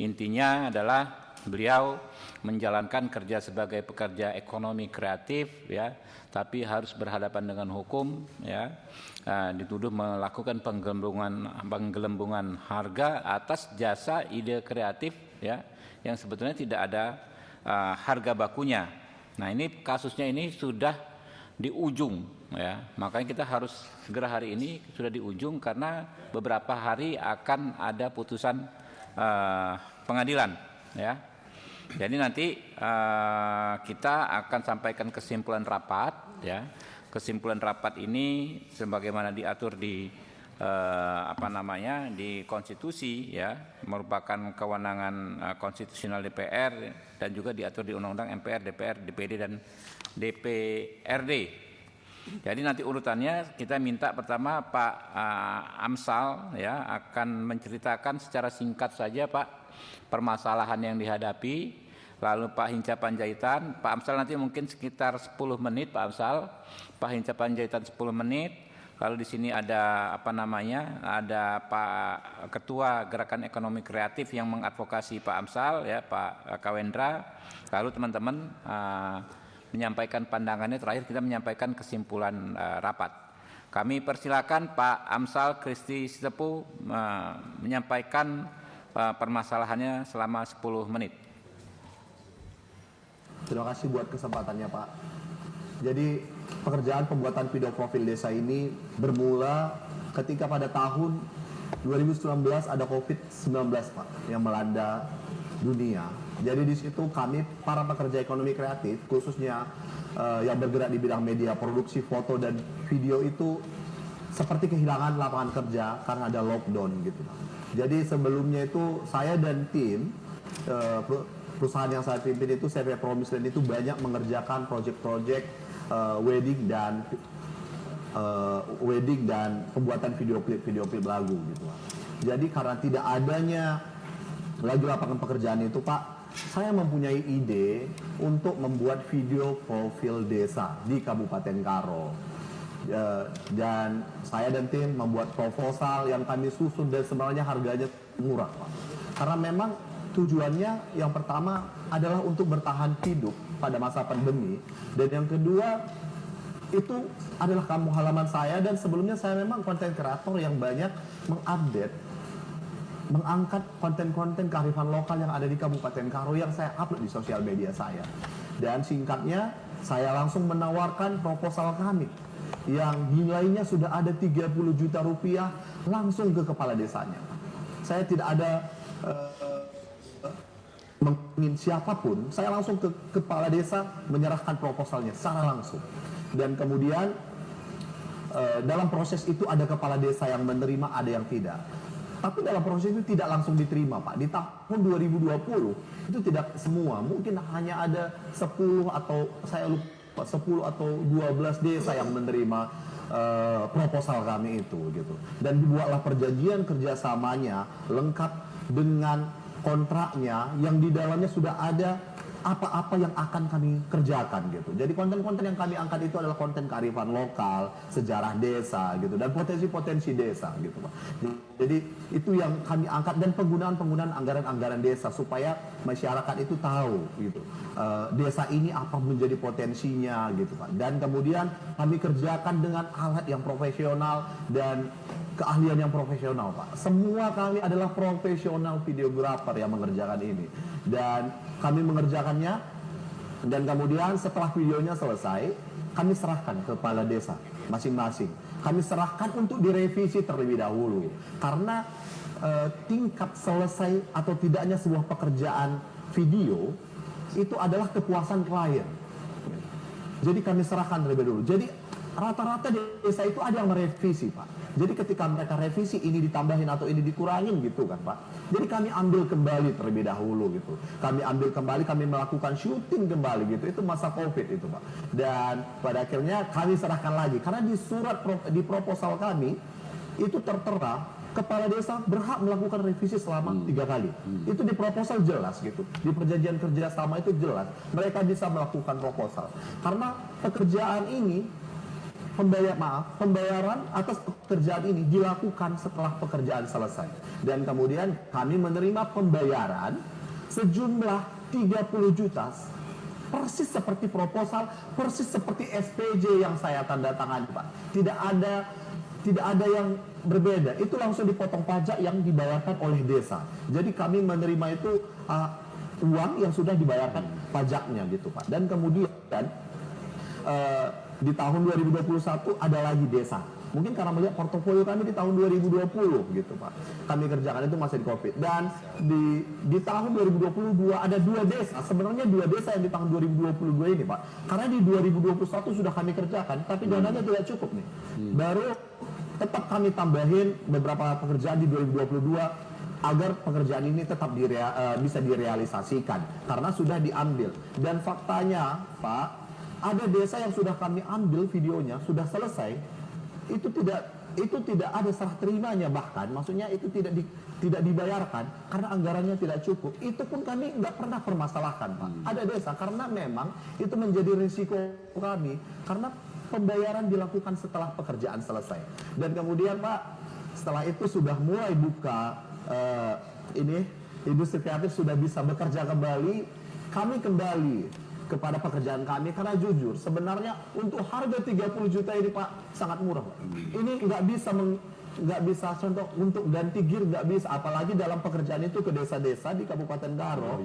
Intinya adalah beliau menjalankan kerja sebagai pekerja ekonomi kreatif, ya, tapi harus berhadapan dengan hukum, ya, dituduh melakukan penggelembungan harga atas jasa ide kreatif, ya, yang sebetulnya tidak ada harga bakunya. Nah, ini kasusnya ini sudah di ujung, ya, makanya kita harus segera hari ini sudah di ujung karena beberapa hari akan ada putusan pengadilan, ya. Jadi nanti kita akan sampaikan kesimpulan rapat, ya. Kesimpulan rapat ini sebagaimana diatur di di konstitusi, ya, merupakan kewenangan konstitusional DPR dan juga diatur di Undang-Undang MPR, DPR, DPD dan DPRD. Jadi nanti urutannya kita minta pertama Pak Amsal, ya, akan menceritakan secara singkat saja Pak permasalahan yang dihadapi. Lalu Pak Hinca Panjaitan, Pak Amsal nanti mungkin sekitar 10 menit Pak Amsal, Pak Hinca Panjaitan 10 menit. Lalu di sini ada ada Pak Ketua Gerakan Ekonomi Kreatif yang mengadvokasi Pak Amsal, ya, Pak Kawendra. Lalu teman-teman menyampaikan pandangannya, terakhir kita menyampaikan kesimpulan rapat. Kami persilakan Pak Amsal Kristi Sitepu menyampaikan permasalahannya selama 10 menit. Terima kasih buat kesempatannya, Pak. Jadi pekerjaan pembuatan video profil desa ini bermula ketika pada tahun 2019 ada COVID-19, Pak, yang melanda dunia. Jadi di situ kami para pekerja ekonomi kreatif, khususnya yang bergerak di bidang media, produksi foto dan video itu seperti kehilangan lapangan kerja karena ada lockdown gitu, Pak. Jadi sebelumnya itu saya dan tim perusahaan yang saya pimpin itu CV Promise Land itu banyak mengerjakan proyek-proyek wedding dan pembuatan video klip lagu gitu, Pak. Jadi karena tidak adanya lagi lapangan pekerjaan itu, Pak, saya mempunyai ide untuk membuat video profil desa di Kabupaten Karo. Dan saya dan tim membuat proposal yang kami susun dan sebenarnya harganya murah, Pak. Karena memang tujuannya yang pertama adalah untuk bertahan hidup pada masa pandemi, dan yang kedua itu adalah kampung halaman saya, dan sebelumnya saya memang konten kreator yang banyak mengangkat konten-konten kearifan lokal yang ada di Kabupaten Karo yang saya upload di sosial media saya. Dan singkatnya saya langsung menawarkan proposal kami yang nilainya sudah ada 30 juta rupiah langsung ke kepala desanya. Saya tidak ada mengingin siapapun, saya langsung ke kepala desa menyerahkan proposalnya secara langsung. Dan kemudian dalam proses itu ada kepala desa yang menerima, ada yang tidak. Tapi dalam proses itu tidak langsung diterima, Pak. Di tahun 2020 itu tidak semua, mungkin hanya ada 10 atau saya lupa 10 atau 12 desa yang menerima proposal kami itu gitu. Dan dibuatlah perjanjian kerjasamanya lengkap dengan kontraknya yang di dalamnya sudah ada apa-apa yang akan kami kerjakan gitu. Jadi konten-konten yang kami angkat itu adalah konten kearifan lokal, sejarah desa gitu, dan potensi-potensi desa gitu, Pak. Jadi itu yang kami angkat, dan penggunaan anggaran-anggaran desa supaya masyarakat itu tahu gitu. Desa ini apa menjadi potensinya gitu, Pak. Dan kemudian kami kerjakan dengan alat yang profesional dan keahlian yang profesional, Pak. Semua kami adalah profesional videografer yang mengerjakan ini, dan kami mengerjakannya. Dan kemudian setelah videonya selesai, kami serahkan ke kepala desa masing-masing. Kami serahkan untuk direvisi terlebih dahulu, karena tingkat selesai atau tidaknya sebuah pekerjaan video itu adalah kepuasan klien. Jadi kami serahkan terlebih dahulu. Jadi rata-rata desa itu ada yang merevisi, Pak. Jadi ketika mereka revisi, ini ditambahin atau ini dikurangin gitu kan, Pak. Jadi kami ambil kembali terlebih dahulu gitu. Kami ambil kembali, kami melakukan syuting kembali gitu. Itu masa COVID itu, Pak. Dan pada akhirnya kami serahkan lagi. Karena di di proposal kami itu tertera kepala desa berhak melakukan revisi selama 3 kali. Itu di proposal jelas gitu. Di perjanjian kerjasama itu jelas. Mereka bisa melakukan proposal. Karena pekerjaan ini pembayaran atas pekerjaan ini dilakukan setelah pekerjaan selesai. Dan kemudian kami menerima pembayaran sejumlah 30 juta, persis seperti proposal, persis seperti SPJ yang saya tanda tangani, Pak. Tidak ada yang berbeda. Itu langsung dipotong pajak yang dibayarkan oleh desa. Jadi kami menerima itu uang yang sudah dibayarkan pajaknya gitu, Pak. Dan kemudian di tahun 2021 ada lagi desa. Mungkin karena melihat portofolio kami di tahun 2020 gitu, Pak. Kami kerjakan itu masih di Covid. Dan di tahun 2022 ada 2 desa. Sebenarnya 2 desa yang di tahun 2022 ini, Pak. Karena di 2021 sudah kami kerjakan, tapi dananya tidak cukup nih. Baru tetap kami tambahin beberapa pekerjaan di 2022 agar pekerjaan ini tetap bisa direalisasikan karena sudah diambil. Dan faktanya, Pak, ada desa yang sudah kami ambil videonya, sudah selesai, itu tidak ada serah terimanya, bahkan maksudnya itu tidak dibayarkan karena anggarannya tidak cukup. Itu pun kami nggak pernah permasalahkan, Pak. Ada desa karena memang itu menjadi risiko kami karena pembayaran dilakukan setelah pekerjaan selesai. Dan kemudian, Pak, setelah itu sudah mulai buka industri kreatif sudah bisa bekerja kembali. Kami kembali kepada pekerjaan kami karena jujur sebenarnya untuk harga 30 juta ini, Pak, sangat murah, Pak. Ini nggak bisa contoh untuk ganti gear, nggak bisa, apalagi dalam pekerjaan itu ke desa-desa di Kabupaten Karo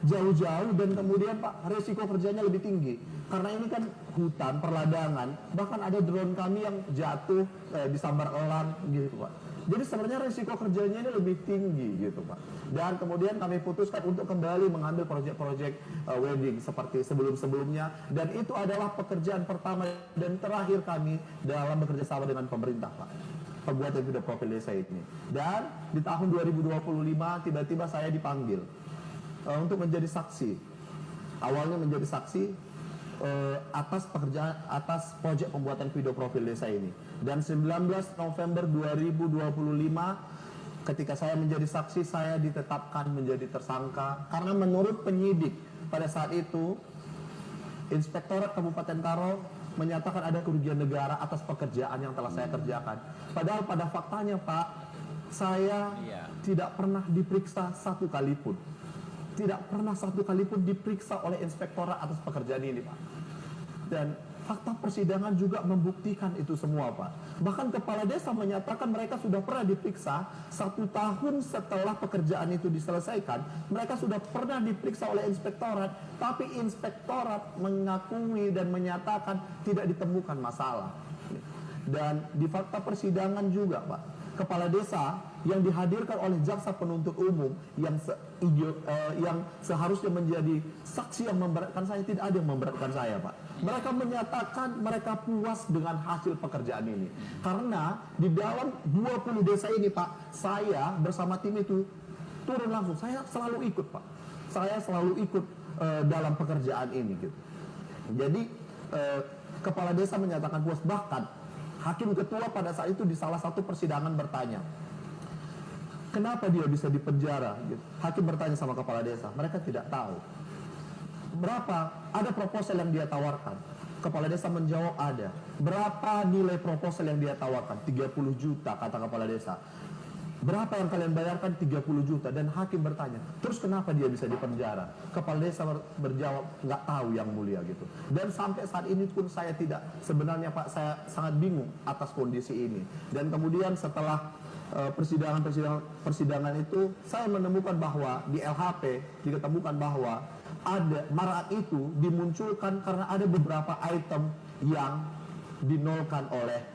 jauh-jauh. Dan kemudian, Pak, resiko kerjanya lebih tinggi karena ini kan hutan perladangan, bahkan ada drone kami yang jatuh disambar elang gitu, Pak. Jadi sebenarnya resiko kerjanya ini lebih tinggi gitu, Pak. Dan kemudian kami putuskan untuk kembali mengambil proyek-proyek wedding seperti sebelum-sebelumnya. Dan itu adalah pekerjaan pertama dan terakhir kami dalam bekerja sama dengan pemerintah, Pak. Pembuatan video profil desa ini. Dan di tahun 2025 tiba-tiba saya dipanggil untuk menjadi saksi. Awalnya menjadi saksi atas proyek pembuatan video profil desa ini. Dan 19 November 2025 ketika saya menjadi saksi, saya ditetapkan menjadi tersangka karena menurut penyidik pada saat itu Inspektorat Kabupaten Karo menyatakan ada kerugian negara atas pekerjaan yang telah saya kerjakan. Padahal pada faktanya, Pak, saya tidak pernah diperiksa satu kali pun. Tidak pernah satu kali pun diperiksa oleh inspektorat atas pekerjaan ini, Pak. Dan fakta persidangan juga membuktikan itu semua, Pak. Bahkan kepala desa menyatakan mereka sudah pernah diperiksa 1 tahun setelah pekerjaan itu diselesaikan. Mereka sudah pernah diperiksa oleh inspektorat, tapi inspektorat mengakui dan menyatakan tidak ditemukan masalah. Dan di fakta persidangan juga, Pak, kepala desa yang dihadirkan oleh jaksa penuntut umum yang seharusnya menjadi saksi yang memberatkan saya, tidak ada yang memberatkan saya, Pak. Mereka menyatakan mereka puas dengan hasil pekerjaan ini. Karena di dalam 20 desa ini, Pak, saya bersama tim itu turun langsung. Saya selalu ikut, Pak. Saya selalu ikut dalam pekerjaan ini gitu. Jadi kepala desa menyatakan puas. Bahkan hakim ketua pada saat itu di salah satu persidangan bertanya, kenapa dia bisa dipenjara? Hakim bertanya sama kepala desa, mereka tidak tahu. Berapa? Ada proposal yang dia tawarkan. Kepala desa menjawab ada. Berapa nilai proposal yang dia tawarkan? 30 juta, kata kepala desa. Berapa yang kalian bayarkan? 30 juta. Dan hakim bertanya, terus kenapa dia bisa dipenjara? Kepala desa berjawab, nggak tahu yang mulia gitu. Dan sampai saat ini pun saya tidak, sebenarnya, Pak, saya sangat bingung atas kondisi ini. Dan kemudian setelah persidangan itu, saya menemukan bahwa di LHP diketemukan bahwa ada marat itu dimunculkan karena ada beberapa item yang dinolkan oleh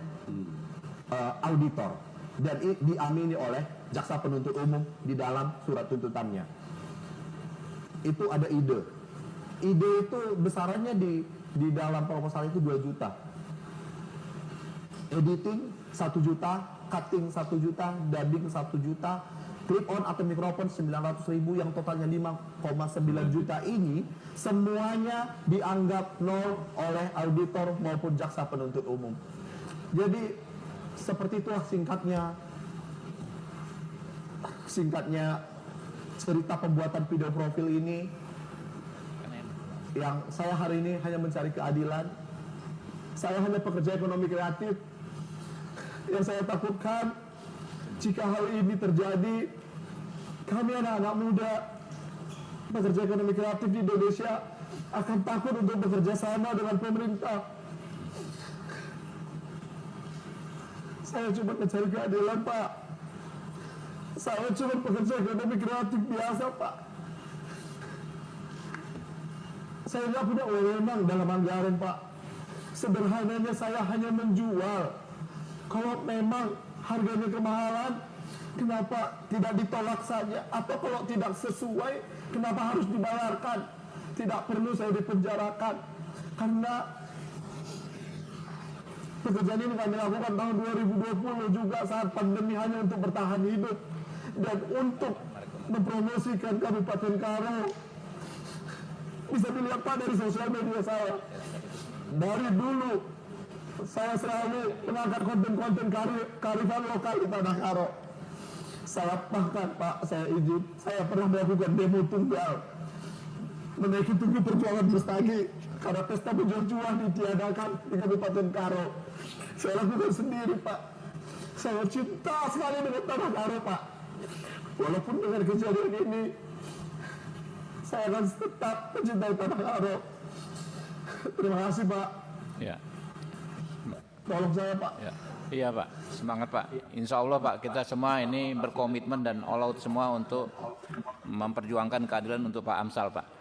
auditor dan diamini oleh jaksa penuntut umum di dalam surat tuntutannya. Itu ada ide itu besarannya di dalam proposal itu 2 juta, editing 1 juta, cutting 1 juta, dubbing 1 juta, clip on atau mikrofon 900.000 yang totalnya 5,9 juta ini semuanya dianggap nol oleh auditor maupun jaksa penuntut umum. Jadi seperti itulah singkatnya cerita pembuatan video profil ini, yang saya hari ini hanya mencari keadilan. Saya hanya pekerja ekonomi kreatif. Yang saya takutkan, jika hal ini terjadi, kami anak-anak muda, pekerja ekonomi kreatif di Indonesia, akan takut untuk bekerja sama dengan pemerintah. Saya cuma mencari keadilan, Pak. Saya cuma pekerja ekonomi kreatif biasa, Pak. Saya nggak punya wewenang dalam anggaran, Pak. Sederhananya saya hanya menjual. Kalau memang harganya kemahalan, kenapa tidak ditolak saja? Atau kalau tidak sesuai, kenapa harus dibayarkan? Tidak perlu saya dipenjarakan. Karena pekerjaan ini kami lakukan tahun 2020 juga saat pandemi, hanya untuk bertahan hidup dan untuk mempromosikan Kabupaten Karo. Bisa dilihat, Pak, dari sosial media saya. Dari dulu saya selalu mengangkat konten-konten kearifan lokal di Tanah Karo. Saya bahkan, Pak, saya izin, saya pernah melakukan demo tunggal menaiki Tugu Perjuangan Bestagi karena pesta berjuang ditiadakan di Kabupaten Karo. Saya lakukan sendiri, Pak. Saya cinta sekali dengan Tanah Karo, Pak. Walaupun dengan kejadian ini, saya akan tetap mencintai Tanah Karo. Terima kasih, Pak. Ya. Tolong saya, Pak. Ya. Iya, Pak. Semangat, Pak. Insya Allah, Pak, kita semua ini berkomitmen dan all out semua untuk memperjuangkan keadilan untuk Pak Amsal, Pak.